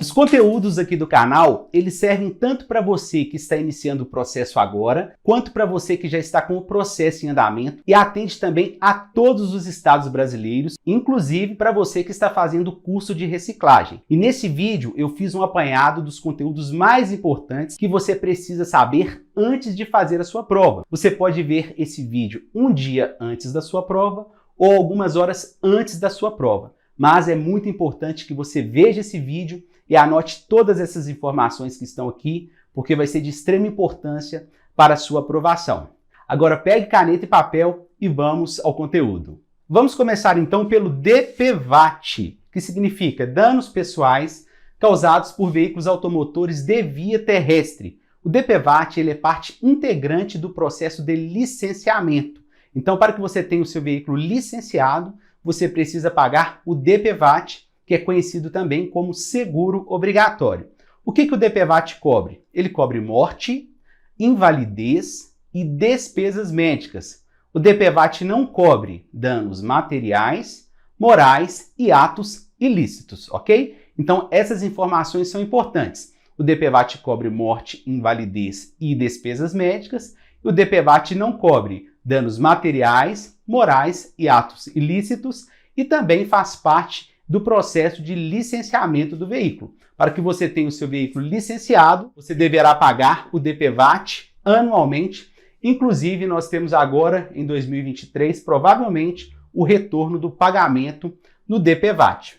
Os conteúdos aqui do canal, eles servem tanto para você que está iniciando o processo agora, quanto para você que já está com o processo em andamento e atende também a todos os estados brasileiros, inclusive para você que está fazendo o curso de reciclagem. E nesse vídeo eu fiz um apanhado dos conteúdos mais importantes que você precisa saber antes de fazer a sua prova. Você pode ver esse vídeo um dia antes da sua prova ou algumas horas antes da sua prova. Mas é muito importante que você veja esse vídeo e anote todas essas informações que estão aqui, porque vai ser de extrema importância para a sua aprovação. Agora pegue caneta e papel e vamos ao conteúdo. Vamos começar então pelo DPVAT, que significa danos pessoais causados por veículos automotores de via terrestre. O DPVAT ele é parte integrante do processo de licenciamento. Então, para que você tenha o seu veículo licenciado, você precisa pagar o DPVAT, que é conhecido também como seguro obrigatório. O que o DPVAT cobre? Ele cobre morte, invalidez e despesas médicas. O DPVAT não cobre danos materiais, morais e atos ilícitos, ok? Então, essas informações são importantes. O DPVAT cobre morte, invalidez e despesas médicas. E o DPVAT não cobre danos materiais, morais e atos ilícitos e também faz parte do processo de licenciamento do veículo. Para que você tenha o seu veículo licenciado, você deverá pagar o DPVAT anualmente. Inclusive, nós temos agora, em 2023, provavelmente, o retorno do pagamento no DPVAT.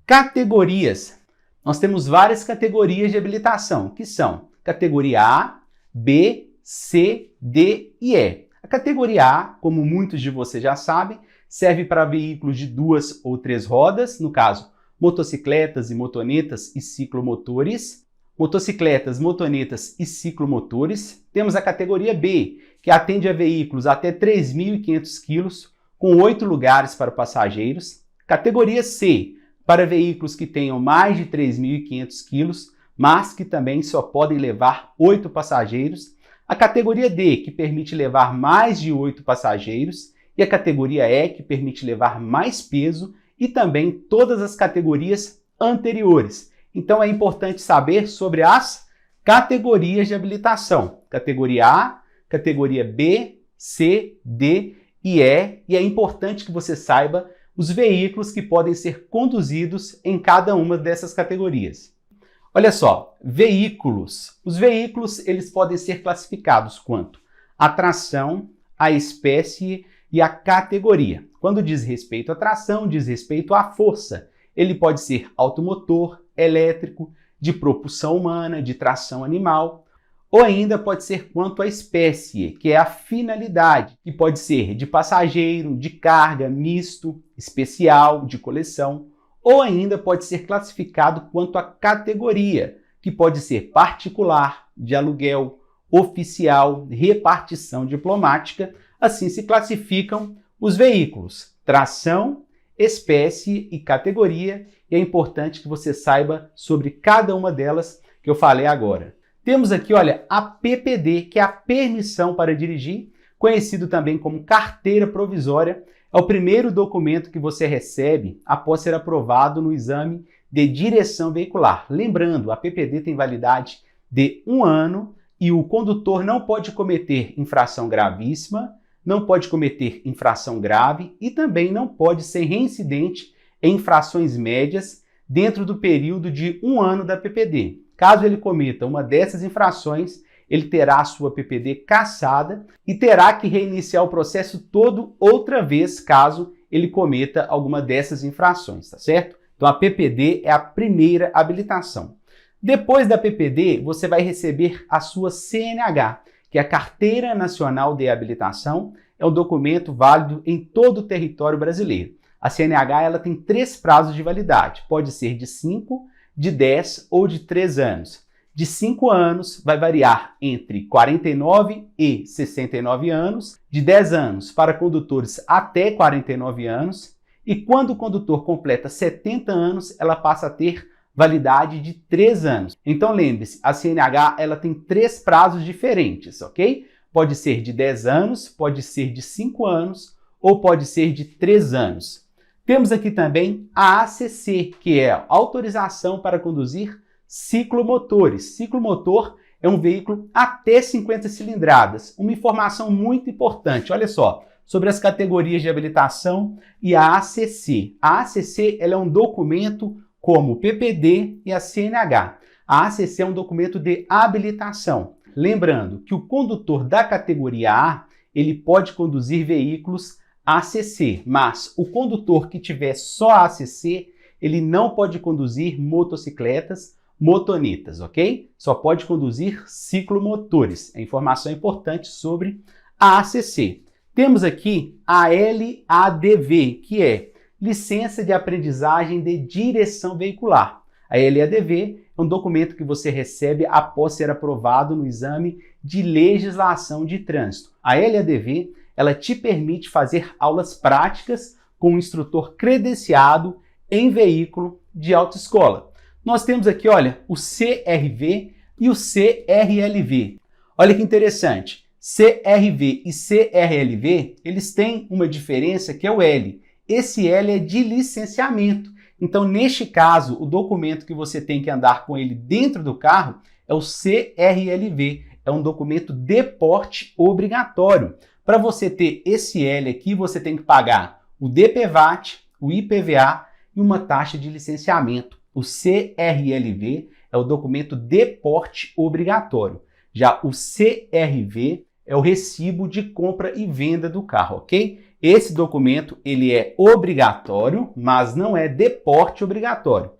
Categorias. Nós temos várias categorias de habilitação, que são categoria A, B, C, D e E. A categoria A, como muitos de vocês já sabem, serve para veículos de 2 ou 3 rodas, no caso, motocicletas e motonetas e ciclomotores. Motocicletas, motonetas e ciclomotores. Temos a categoria B, que atende a veículos até 3.500 kg, com 8 lugares para passageiros. Categoria C, para veículos que tenham mais de 3.500 kg, mas que também só podem levar 8 passageiros. A categoria D, que permite levar mais de 8 passageiros. E a categoria E, que permite levar mais peso, e também todas as categorias anteriores. Então é importante saber sobre as categorias de habilitação. Categoria A, categoria B, C, D e E. E é importante que você saiba os veículos que podem ser conduzidos em cada uma dessas categorias. Olha só, veículos. Os veículos eles podem ser classificados quanto a tração, a espécie e a categoria. Quando diz respeito à tração, diz respeito à força. Ele pode ser automotor, elétrico, de propulsão humana, de tração animal, ou ainda pode ser quanto à espécie, que é a finalidade, que pode ser de passageiro, de carga, misto, especial, de coleção, ou ainda pode ser classificado quanto à categoria, que pode ser particular, de aluguel, oficial, repartição diplomática. Assim se classificam os veículos, tração, espécie e categoria, e é importante que você saiba sobre cada uma delas que eu falei agora. Temos aqui, olha, a PPD, que é a permissão para dirigir, conhecido também como carteira provisória. É o primeiro documento que você recebe após ser aprovado no exame de direção veicular. Lembrando, a PPD tem validade de 1 ano e o condutor não pode cometer infração gravíssima, não pode cometer infração grave e também não pode ser reincidente em infrações médias dentro do período de 1 ano da PPD. Caso ele cometa uma dessas infrações, ele terá a sua PPD cassada e terá que reiniciar o processo todo outra vez, caso ele cometa alguma dessas infrações, tá certo? Então a PPD é a primeira habilitação. Depois da PPD, você vai receber a sua CNH, que é a Carteira Nacional de Habilitação, é um documento válido em todo o território brasileiro. A CNH ela tem 3 prazos de validade, pode ser de 5, de 10 ou de 3 anos. De 5 anos vai variar entre 49 e 69 anos, de 10 anos para condutores até 49 anos, e quando o condutor completa 70 anos, ela passa a ter validade de 3 anos. Então lembre-se, a CNH ela tem 3 prazos diferentes, ok? Pode ser de 10 anos, pode ser de 5 anos ou pode ser de 3 anos. Temos aqui também a ACC, que é a Autorização para Conduzir Ciclomotores. Ciclomotor é um veículo até 50 cilindradas. Uma informação muito importante, olha só, sobre as categorias de habilitação e a ACC. A ACC ela é um documento como o PPD e a CNH. A ACC é um documento de habilitação. Lembrando que o condutor da categoria A, ele pode conduzir veículos ACC, mas o condutor que tiver só ACC, ele não pode conduzir motocicletas, motonetas, ok? Só pode conduzir ciclomotores. É informação importante sobre a ACC. Temos aqui a LADV, que é Licença de Aprendizagem de Direção Veicular. A LADV é um documento que você recebe após ser aprovado no exame de legislação de trânsito. A LADV, ela te permite fazer aulas práticas com um instrutor credenciado em veículo de autoescola. Nós temos aqui, olha, o CRV e o CRLV. Olha que interessante. CRV e CRLV, eles têm uma diferença que é o L. Esse L é de licenciamento. Então, neste caso, o documento que você tem que andar com ele dentro do carro é o CRLV. É um documento de porte obrigatório. Para você ter esse L aqui, você tem que pagar o DPVAT, o IPVA e uma taxa de licenciamento. O CRLV é o documento de porte obrigatório. Já o CRV é o recibo de compra e venda do carro, ok? Esse documento ele é obrigatório, mas não é de porte obrigatório.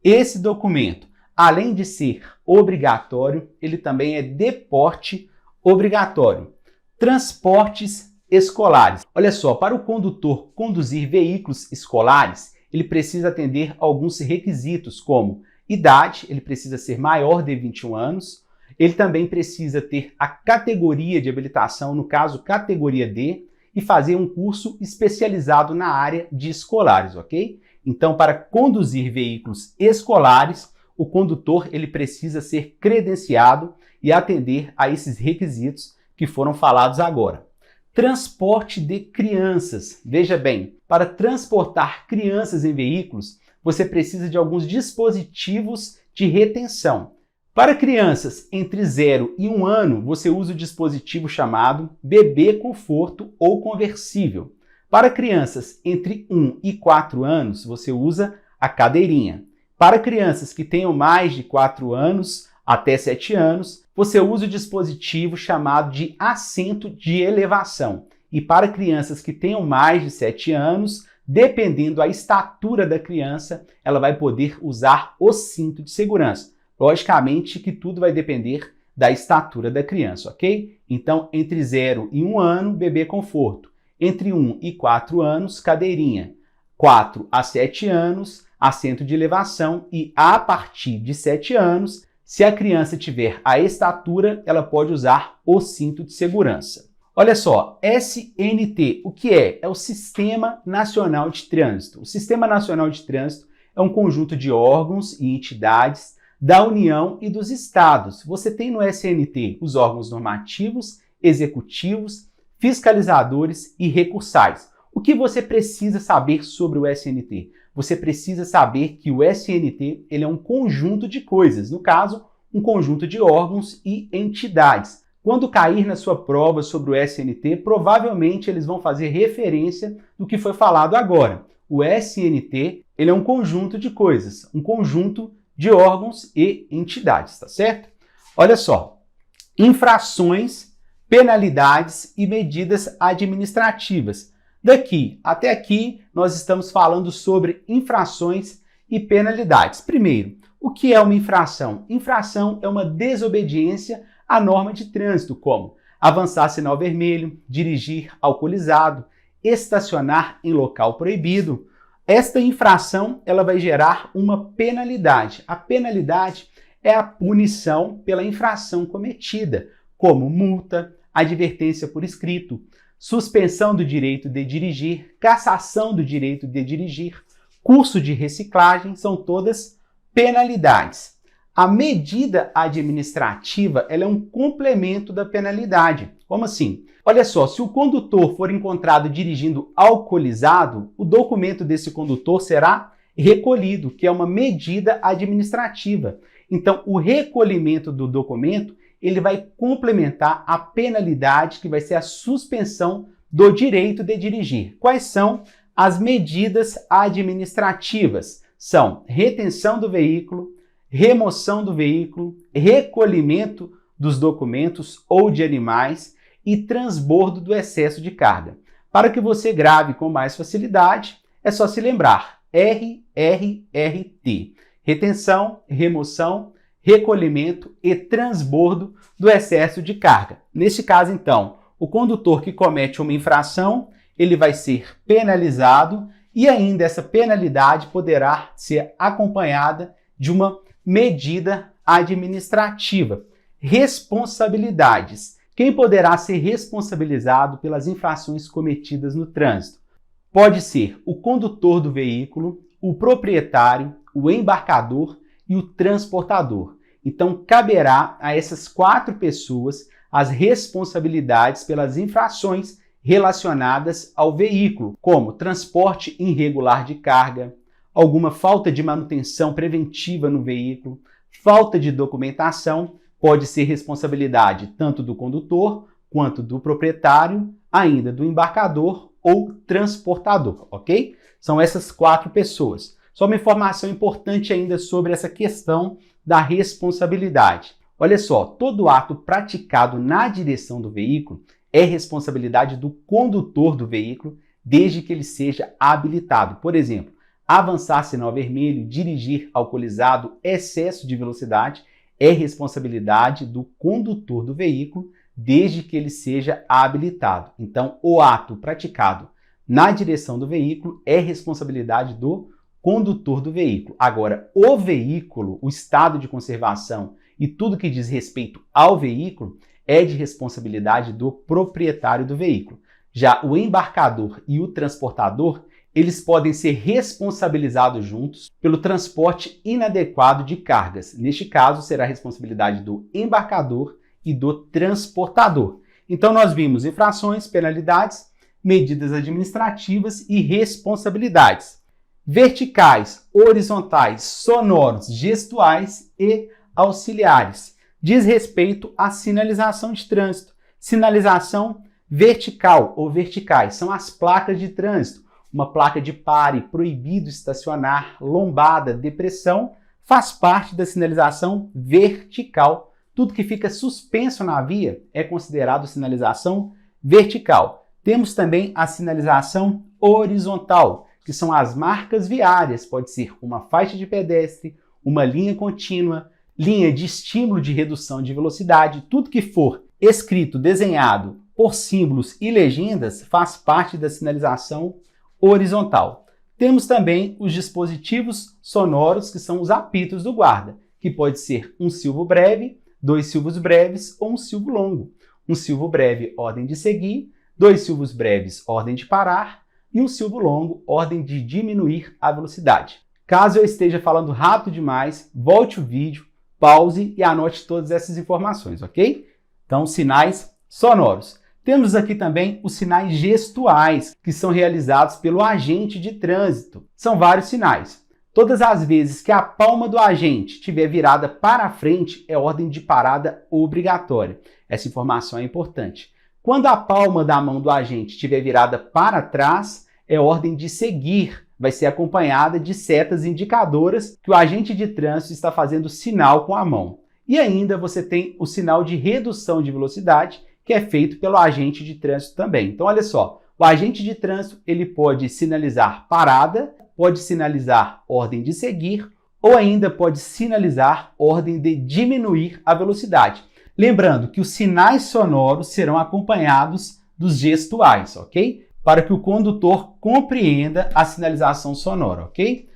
Esse documento, além de ser obrigatório, ele também é de porte obrigatório. Transportes escolares. Olha só, para o condutor conduzir veículos escolares, ele precisa atender alguns requisitos, como idade, ele precisa ser maior de 21 anos, ele também precisa ter a categoria de habilitação, no caso, categoria D, e fazer um curso especializado na área de escolares, ok? Então, para conduzir veículos escolares, o condutor ele precisa ser credenciado e atender a esses requisitos que foram falados agora. Transporte de crianças. Veja bem, para transportar crianças em veículos, você precisa de alguns dispositivos de retenção. Para crianças entre 0 e 1 ano, você usa o dispositivo chamado bebê conforto ou conversível. Para crianças entre 1 e 4 anos, você usa a cadeirinha. Para crianças que tenham mais de 4 anos até 7 anos, você usa o dispositivo chamado de assento de elevação. E para crianças que tenham mais de 7 anos, dependendo da estatura da criança, ela vai poder usar o cinto de segurança. Logicamente que tudo vai depender da estatura da criança, ok? Então, entre 0 e 1 ano, bebê conforto. Entre 1 e 4 anos, cadeirinha. 4 a 7 anos, assento de elevação. E a partir de 7 anos, se a criança tiver a estatura, ela pode usar o cinto de segurança. Olha só, SNT, o que é? É o Sistema Nacional de Trânsito. O Sistema Nacional de Trânsito é um conjunto de órgãos e entidades da União e dos Estados. Você tem no SNT os órgãos normativos, executivos, fiscalizadores e recursais. O que você precisa saber sobre o SNT? Você precisa saber que o SNT ele é um conjunto de coisas, no caso, um conjunto de órgãos e entidades. Quando cair na sua prova sobre o SNT, provavelmente eles vão fazer referência do que foi falado agora. O SNT ele é um conjunto de coisas, um conjunto de órgãos e entidades, tá certo? Olha só, infrações, penalidades e medidas administrativas. Daqui até aqui, nós estamos falando sobre infrações e penalidades. Primeiro, o que é uma infração? Infração é uma desobediência à norma de trânsito, como avançar sinal vermelho, dirigir alcoolizado, estacionar em local proibido. Esta infração ela vai gerar uma penalidade. A penalidade é a punição pela infração cometida, como multa, advertência por escrito, suspensão do direito de dirigir, cassação do direito de dirigir, curso de reciclagem, são todas penalidades. A medida administrativa ela é um complemento da penalidade. Como assim? Olha só, se o condutor for encontrado dirigindo alcoolizado, o documento desse condutor será recolhido, que é uma medida administrativa. Então, o recolhimento do documento ele vai complementar a penalidade, que vai ser a suspensão do direito de dirigir. Quais são as medidas administrativas? São retenção do veículo, remoção do veículo, recolhimento dos documentos ou de animais e transbordo do excesso de carga. Para que você grave com mais facilidade, é só se lembrar RRRT. Retenção, remoção, recolhimento e transbordo do excesso de carga. Neste caso, então, o condutor que comete uma infração, ele vai ser penalizado e ainda essa penalidade poderá ser acompanhada de uma medida administrativa. Responsabilidades. Quem poderá ser responsabilizado pelas infrações cometidas no trânsito? Pode ser o condutor do veículo, o proprietário, o embarcador e o transportador. Então, caberá a essas 4 pessoas as responsabilidades pelas infrações relacionadas ao veículo, como transporte irregular de carga, alguma falta de manutenção preventiva no veículo, falta de documentação, pode ser responsabilidade tanto do condutor quanto do proprietário, ainda do embarcador ou transportador, ok? São essas 4 pessoas. Só uma informação importante ainda sobre essa questão da responsabilidade. Olha só, todo ato praticado na direção do veículo é responsabilidade do condutor do veículo, desde que ele seja habilitado. Por exemplo, avançar sinal vermelho, dirigir alcoolizado, excesso de velocidade, é responsabilidade do condutor do veículo, desde que ele seja habilitado. Então, o ato praticado na direção do veículo é responsabilidade do condutor do veículo. Agora, o veículo, o estado de conservação e tudo que diz respeito ao veículo é de responsabilidade do proprietário do veículo. Já o embarcador e o transportador, eles podem ser responsabilizados juntos pelo transporte inadequado de cargas. Neste caso, será a responsabilidade do embarcador e do transportador. Então, nós vimos infrações, penalidades, medidas administrativas e responsabilidades. Verticais, horizontais, sonoros, gestuais e auxiliares. Diz respeito à sinalização de trânsito. Sinalização vertical ou verticais são as placas de trânsito. Uma placa de pare, proibido estacionar, lombada, depressão, faz parte da sinalização vertical. Tudo que fica suspenso na via é considerado sinalização vertical. Temos também a sinalização horizontal, que são as marcas viárias. Pode ser uma faixa de pedestre, uma linha contínua, linha de estímulo de redução de velocidade. Tudo que for escrito, desenhado por símbolos e legendas faz parte da sinalização horizontal. Temos também os dispositivos sonoros, que são os apitos do guarda, que pode ser um silvo breve, 2 silvos breves ou um silvo longo. Um silvo breve, ordem de seguir, 2 silvos breves, ordem de parar, e um silvo longo, ordem de diminuir a velocidade. Caso eu esteja falando rápido demais, volte o vídeo, pause e anote todas essas informações, ok? Então, sinais sonoros. Temos aqui também os sinais gestuais, que são realizados pelo agente de trânsito. São vários sinais. Todas as vezes que a palma do agente estiver virada para a frente, é ordem de parada obrigatória. Essa informação é importante. Quando a palma da mão do agente estiver virada para trás, é ordem de seguir. Vai ser acompanhada de setas indicadoras que o agente de trânsito está fazendo sinal com a mão. E ainda você tem o sinal de redução de velocidade, que é feito pelo agente de trânsito também. Então, olha só, o agente de trânsito ele pode sinalizar parada, pode sinalizar ordem de seguir ou ainda pode sinalizar ordem de diminuir a velocidade. Lembrando que os sinais sonoros serão acompanhados dos gestuais, ok? Para que o condutor compreenda a sinalização sonora, ok?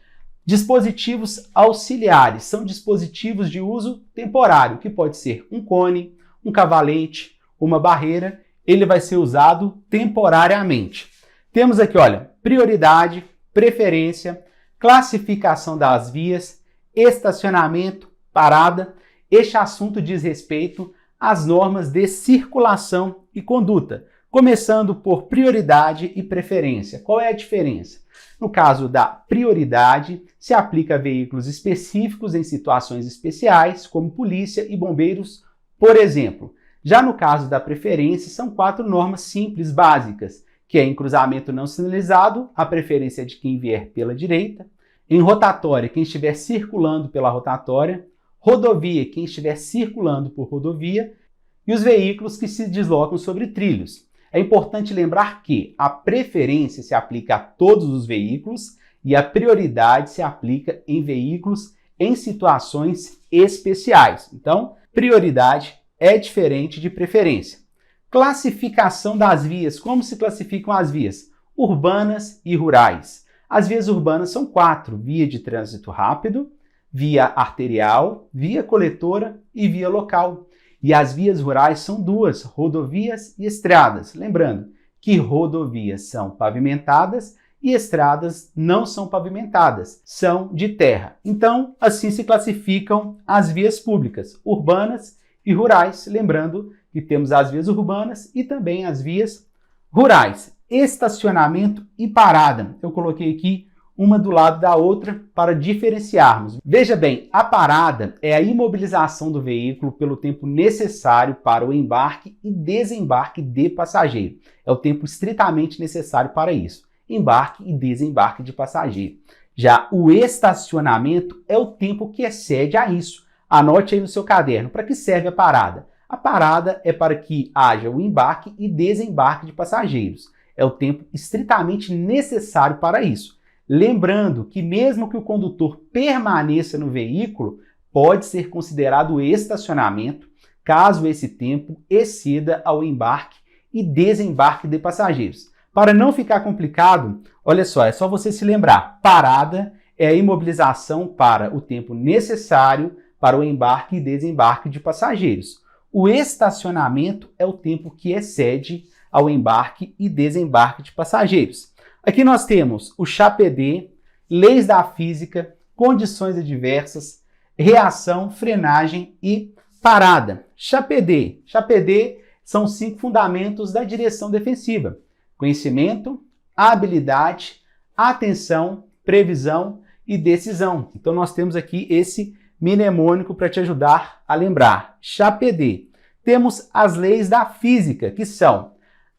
Dispositivos auxiliares são dispositivos de uso temporário, que pode ser um cone, um cavalete, uma barreira, ele vai ser usado temporariamente. Temos aqui, olha, prioridade, preferência, classificação das vias, estacionamento, parada, este assunto diz respeito às normas de circulação e conduta, começando por prioridade e preferência. Qual é a diferença? No caso da prioridade, se aplica a veículos específicos em situações especiais, como polícia e bombeiros, por exemplo. Já no caso da preferência, são 4 normas simples básicas, que é em cruzamento não sinalizado, a preferência é de quem vier pela direita, em rotatória, quem estiver circulando pela rotatória, rodovia, quem estiver circulando por rodovia, e os veículos que se deslocam sobre trilhos. É importante lembrar que a preferência se aplica a todos os veículos e a prioridade se aplica em veículos em situações especiais. Então, prioridade é diferente de preferência. Classificação das vias. Como se classificam as vias? Urbanas e rurais. As vias urbanas são 4: via de trânsito rápido, via arterial, via coletora e via local. E as vias rurais são 2, rodovias e estradas. Lembrando que rodovias são pavimentadas e estradas não são pavimentadas, são de terra. Então, assim se classificam as vias públicas, urbanas e rurais. Lembrando que temos as vias urbanas e também as vias rurais. Estacionamento e parada. Eu coloquei aqui uma do lado da outra para diferenciarmos. Veja bem, a parada é a imobilização do veículo pelo tempo necessário para o embarque e desembarque de passageiro. É o tempo estritamente necessário para isso, embarque e desembarque de passageiro. Já o estacionamento é o tempo que excede a isso. Anote aí no seu caderno. Para que serve a parada? A parada é para que haja o embarque e desembarque de passageiros. É o tempo estritamente necessário para isso. Lembrando que mesmo que o condutor permaneça no veículo, pode ser considerado estacionamento, caso esse tempo exceda ao embarque e desembarque de passageiros. Para não ficar complicado, olha só, é só você se lembrar. Parada é a imobilização para o tempo necessário para o embarque e desembarque de passageiros. O estacionamento é o tempo que excede ao embarque e desembarque de passageiros. Aqui nós temos o CHAPD, leis da física, condições adversas, reação, frenagem e parada. CHAPD. CHAPD são 5 fundamentos da direção defensiva: conhecimento, habilidade, atenção, previsão e decisão. Então nós temos aqui esse mnemônico para te ajudar a lembrar. CHAPD. Temos as leis da física, que são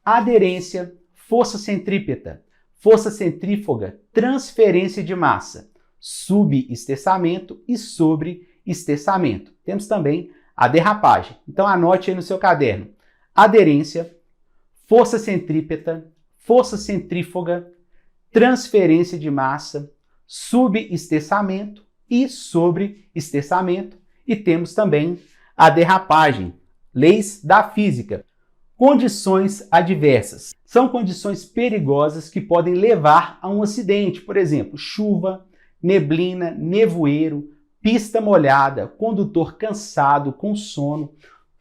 aderência, força centrípeta, força centrífuga, transferência de massa, subestessamento e sobreestessamento. Temos também a derrapagem. Então anote aí no seu caderno: aderência, força centrípeta, força centrífuga, transferência de massa, subestessamento e sobreestessamento. E temos também a derrapagem. Leis da física. Condições adversas. São condições perigosas que podem levar a um acidente. Por exemplo, chuva, neblina, nevoeiro, pista molhada, condutor cansado, com sono.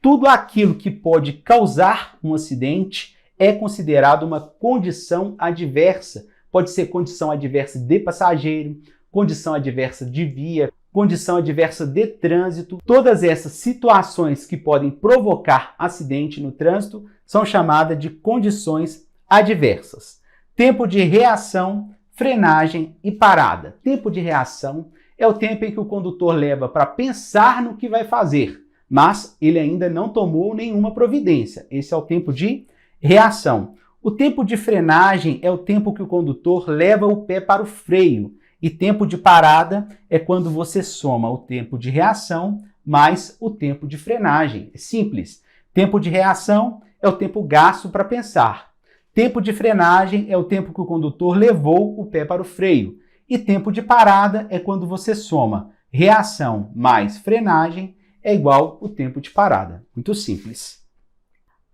Tudo aquilo que pode causar um acidente é considerado uma condição adversa. Pode ser condição adversa de passageiro, condição adversa de via, condição adversa de trânsito. Todas essas situações que podem provocar acidente no trânsito são chamadas de condições adversas. Tempo de reação, frenagem e parada. Tempo de reação é o tempo em que o condutor leva para pensar no que vai fazer, mas ele ainda não tomou nenhuma providência. Esse é o tempo de reação. O tempo de frenagem é o tempo que o condutor leva o pé para o freio. E tempo de parada é quando você soma o tempo de reação mais o tempo de frenagem. É simples. Tempo de reação é o tempo gasto para pensar. Tempo de frenagem é o tempo que o condutor levou o pé para o freio. E tempo de parada é quando você soma reação mais frenagem é igual o tempo de parada. Muito simples.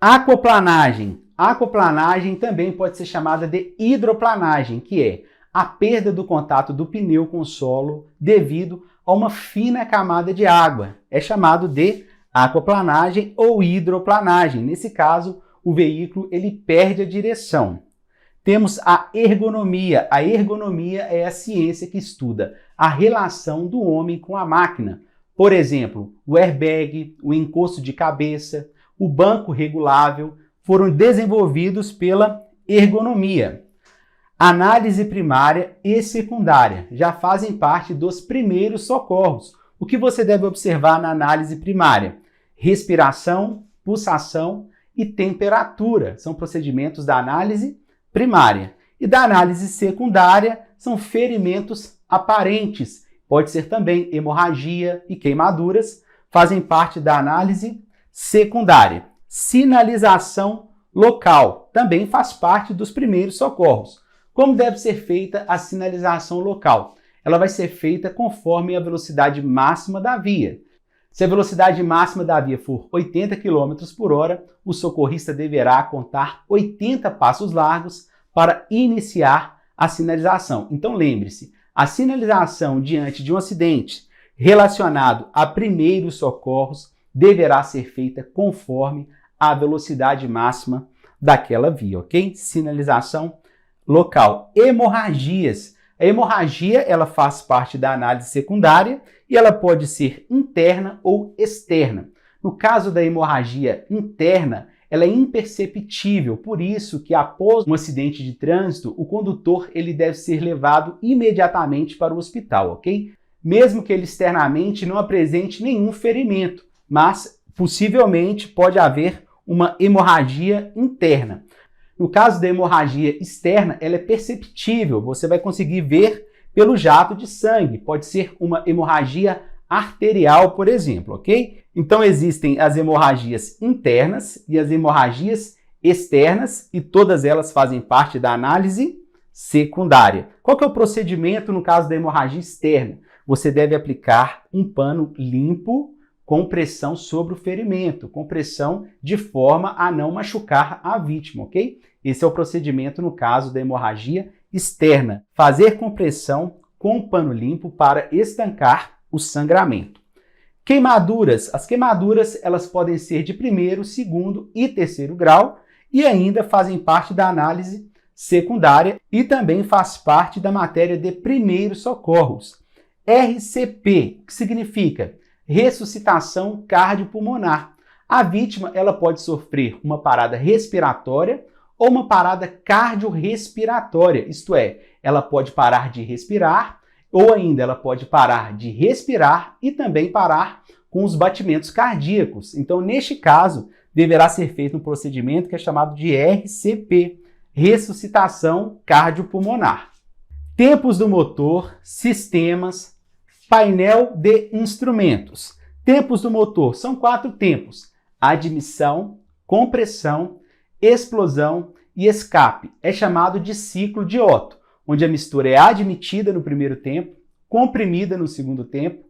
Aquaplanagem. Aquaplanagem também pode ser chamada de hidroplanagem, que é a perda do contato do pneu com o solo devido a uma fina camada de água. É chamado de aquaplanagem ou hidroplanagem. Nesse caso, o veículo ele perde a direção. Temos a ergonomia. A ergonomia é a ciência que estuda a relação do homem com a máquina. Por exemplo, o airbag, o encosto de cabeça, o banco regulável foram desenvolvidos pela ergonomia. Análise primária e secundária já fazem parte dos primeiros socorros. O que você deve observar na análise primária? Respiração, pulsação e temperatura são procedimentos da análise primária. E da análise secundária são ferimentos aparentes. Pode ser também hemorragia e queimaduras, fazem parte da análise secundária. Sinalização local também faz parte dos primeiros socorros. Como deve ser feita a sinalização local? Ela vai ser feita conforme a velocidade máxima da via. Se a velocidade máxima da via for 80 km por hora, o socorrista deverá contar 80 passos largos para iniciar a sinalização. Então lembre-se, a sinalização diante de um acidente relacionado a primeiros socorros deverá ser feita conforme a velocidade máxima daquela via, ok? Sinalização local. Hemorragias. A hemorragia, ela faz parte da análise secundária e ela pode ser interna ou externa. No caso da hemorragia interna, ela é imperceptível, por isso que após um acidente de trânsito, o condutor ele deve ser levado imediatamente para o hospital, ok? Mesmo que ele externamente não apresente nenhum ferimento, mas possivelmente pode haver uma hemorragia interna. No caso da hemorragia externa, ela é perceptível, você vai conseguir ver pelo jato de sangue, pode ser uma hemorragia arterial, por exemplo, ok? Então existem as hemorragias internas e as hemorragias externas e todas elas fazem parte da análise secundária. Qual que é o procedimento no caso da hemorragia externa? Você deve aplicar um pano limpo com pressão sobre o ferimento, com pressão de forma a não machucar a vítima, ok? Esse é o procedimento no caso da hemorragia externa. Fazer compressão com pano limpo para estancar o sangramento. Queimaduras. As queimaduras elas podem ser de primeiro, segundo e terceiro grau e ainda fazem parte da análise secundária e também faz parte da matéria de primeiros socorros. RCP, que significa ressuscitação cardiopulmonar. A vítima ela pode sofrer uma parada respiratória ou uma parada cardiorrespiratória, isto é, ela pode parar de respirar ou ainda ela pode parar de respirar e também parar com os batimentos cardíacos. Então, neste caso, deverá ser feito um procedimento que é chamado de RCP, ressuscitação cardiopulmonar. Tempos do motor, sistemas, painel de instrumentos. Tempos do motor são 4 tempos: admissão, compressão, explosão e escape. É chamado de ciclo de Otto, onde a mistura é admitida no primeiro tempo, comprimida no segundo tempo,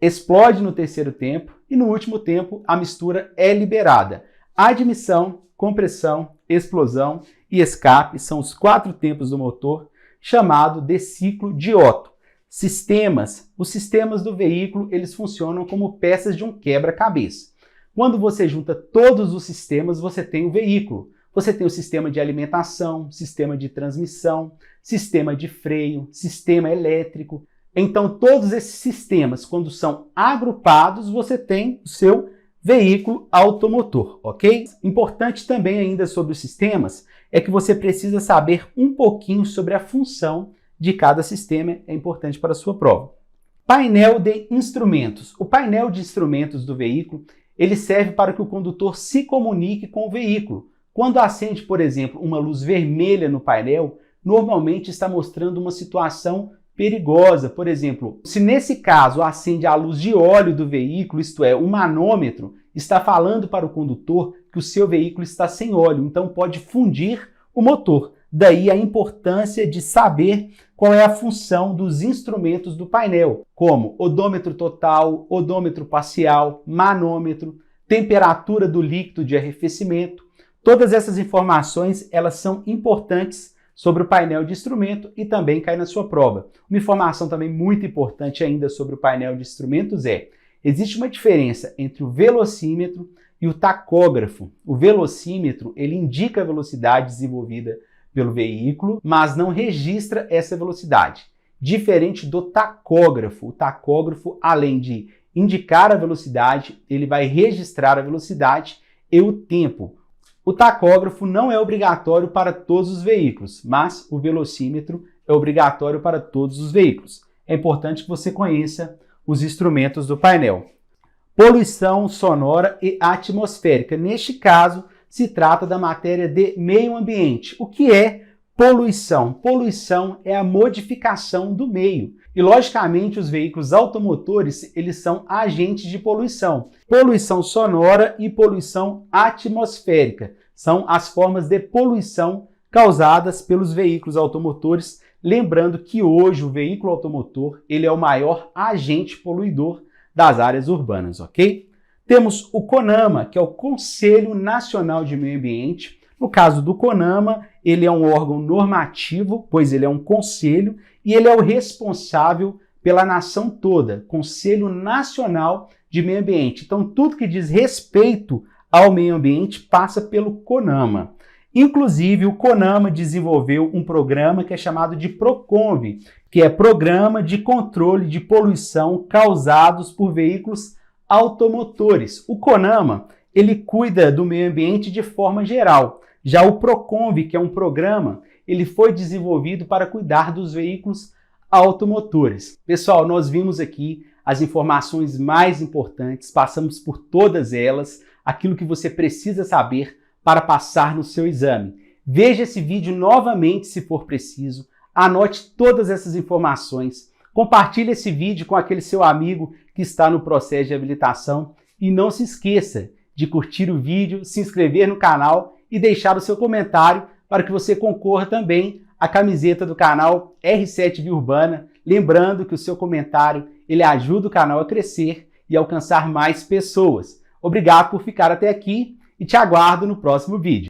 explode no terceiro tempo e no último tempo a mistura é liberada. Admissão, compressão, explosão e escape são os 4 tempos do motor, chamado de ciclo de Otto. Sistemas. Os sistemas do veículo eles funcionam como peças de um quebra-cabeça. Quando você junta todos os sistemas, você tem o veículo. Você tem o sistema de alimentação, sistema de transmissão, sistema de freio, sistema elétrico. Então, todos esses sistemas, quando são agrupados, você tem o seu veículo automotor, ok? Importante também ainda sobre os sistemas é que você precisa saber um pouquinho sobre a função de cada sistema, é importante para a sua prova. Painel de instrumentos. O painel de instrumentos do veículo, ele serve para que o condutor se comunique com o veículo. Quando acende, por exemplo, uma luz vermelha no painel, normalmente está mostrando uma situação perigosa. Por exemplo, se nesse caso acende a luz de óleo do veículo, isto é, o manômetro, está falando para o condutor que o seu veículo está sem óleo, então pode fundir o motor. Daí a importância de saber qual é a função dos instrumentos do painel, como odômetro total, odômetro parcial, manômetro, temperatura do líquido de arrefecimento. Todas essas informações elas são importantes sobre o painel de instrumento e também cai na sua prova. Uma informação também muito importante ainda sobre o painel de instrumentos existe uma diferença entre o velocímetro e o tacógrafo. O velocímetro ele indica a velocidade desenvolvida pelo veículo, mas não registra essa velocidade. Diferente do tacógrafo. O tacógrafo, além de indicar a velocidade, ele vai registrar a velocidade e o tempo. O tacógrafo não é obrigatório para todos os veículos, mas o velocímetro é obrigatório para todos os veículos. É importante que você conheça os instrumentos do painel. Poluição sonora e atmosférica. Neste caso, se trata da matéria de meio ambiente. O que é poluição? Poluição é a modificação do meio. E, logicamente, os veículos automotores, eles são agentes de poluição. Poluição sonora e poluição atmosférica são as formas de poluição causadas pelos veículos automotores. Lembrando que hoje o veículo automotor, ele é o maior agente poluidor das áreas urbanas, ok? Temos o CONAMA, que é o Conselho Nacional de Meio Ambiente. No caso do CONAMA, ele é um órgão normativo, pois ele é um conselho, e ele é o responsável pela nação toda, Conselho Nacional de Meio Ambiente. Então, tudo que diz respeito ao meio ambiente passa pelo CONAMA. Inclusive, o CONAMA desenvolveu um programa que é chamado de PROCONV, que é Programa de Controle de Poluição Causados por Veículos Automotores. O CONAMA, ele cuida do meio ambiente de forma geral. Já o PROCONV, que é um programa, ele foi desenvolvido para cuidar dos veículos automotores. Pessoal, nós vimos aqui as informações mais importantes, passamos por todas elas, aquilo que você precisa saber para passar no seu exame. Veja esse vídeo novamente se for preciso, anote todas essas informações, compartilhe esse vídeo com aquele seu amigo que está no processo de habilitação e não se esqueça de curtir o vídeo, se inscrever no canal e deixar o seu comentário para que você concorra também à camiseta do canal R7 Via Urbana. Lembrando que o seu comentário ele ajuda o canal a crescer e alcançar mais pessoas. Obrigado por ficar até aqui e te aguardo no próximo vídeo.